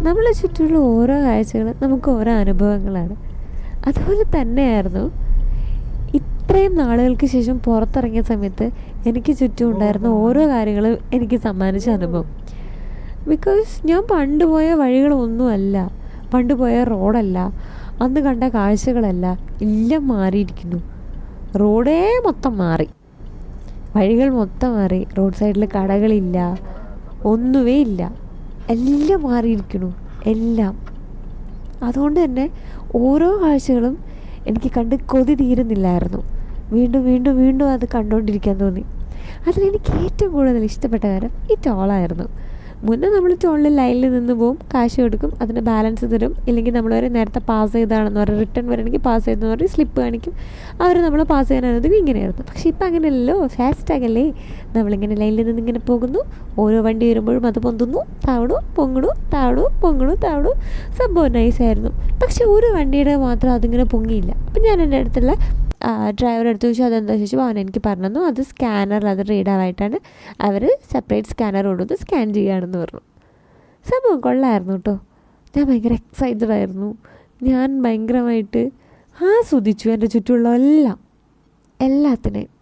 നമ്മളെ ചുറ്റുമുള്ള ഓരോ കാഴ്ചകൾ നമുക്ക് ഓരോ അനുഭവങ്ങളാണ്. അതുപോലെ തന്നെയായിരുന്നു ഇത്രയും നാളുകൾക്ക് ശേഷം പുറത്തിറങ്ങിയ സമയത്ത് എനിക്ക് ചുറ്റും ഉണ്ടായിരുന്ന ഓരോ കാര്യങ്ങളും എനിക്ക് സമ്മാനിച്ച അനുഭവം. ബിക്കോസ് ഞാൻ പണ്ട് പോയ വഴികളൊന്നുമല്ല, പണ്ട് പോയ റോഡല്ല, അന്ന് കണ്ട കാഴ്ചകളല്ല, എല്ലാം മാറിയിരിക്കുന്നു. റോഡേ മൊത്തം മാറി, വഴികൾ മൊത്തം മാറി, റോഡ് സൈഡിൽ കടകളില്ല, ഒന്നുമേ ഇല്ല, എല്ലാം മാറിയിരിക്കുന്നു, എല്ലാം. അതുകൊണ്ട് തന്നെ ഓരോ കാഴ്ചകളും എനിക്ക് കണ്ട് കൊതി തീരുന്നില്ലായിരുന്നു. വീണ്ടും വീണ്ടും വീണ്ടും അത് കണ്ടുകൊണ്ടിരിക്കാൻ തോന്നി. അതിലെനിക്ക് ഏറ്റവും കൂടുതൽ ഇഷ്ടപ്പെട്ട കാര്യം ഈ ടോളായിരുന്നു. മുന്നേ നമ്മൾ ടോളിൽ ലൈനിൽ നിന്ന് പോവും, കാശ് കൊടുക്കും, അതിന് ബാലൻസ് തരും, ഇല്ലെങ്കിൽ നമ്മൾ വരെ നേരത്തെ പാസ് ചെയ്താണെന്ന് പറയും, റിട്ടേൺ വരണമെങ്കിൽ പാസ് ചെയ്തെന്ന് പറയും, സ്ലിപ്പ് കാണിക്കും, അവർ നമ്മൾ പാസ് ചെയ്യാനായിരുന്നു. ഇങ്ങനെയായിരുന്നു. പക്ഷേ ഇപ്പം അങ്ങനെയല്ലോ, ഫാസ്റ്റാഗല്ലേ. നമ്മളിങ്ങനെ ലൈനിൽ നിന്ന് ഇങ്ങനെ പോകുന്നു, ഓരോ വണ്ടി വരുമ്പോഴും അത് പൊന്തുന്നു, താവണു പൊങ്ങണു, താവണു പൊങ്ങണു, താവണു. സംഭവം നൈസായിരുന്നു. പക്ഷെ ഒരു വണ്ടിയുടെ മാത്രം അതിങ്ങനെ പൊങ്ങിയില്ല. അപ്പം ഞാൻ എൻ്റെ അടുത്തുള്ള ഡ്രൈവറെ അടുത്ത് ചോദിച്ചു അതെന്താ ചോദിച്ചു. അവൻ എനിക്ക് പറഞ്ഞു തന്നു, അത് സ്കാനർ, അത് റീഡാവായിട്ടാണ്, അവർ സെപ്പറേറ്റ് സ്കാനർ കൊടുത്ത് സ്കാൻ ചെയ്യുകയാണെന്ന് പറഞ്ഞു. സംഭവം കൊള്ളായിരുന്നു കേട്ടോ. ഞാൻ ഭയങ്കര എക്സൈറ്റഡ് ആയിരുന്നു. ഞാൻ ഭയങ്കരമായിട്ട് ആസ്വദിച്ചു എൻ്റെ ചുറ്റുമുള്ള എല്ലാത്തിനെയും.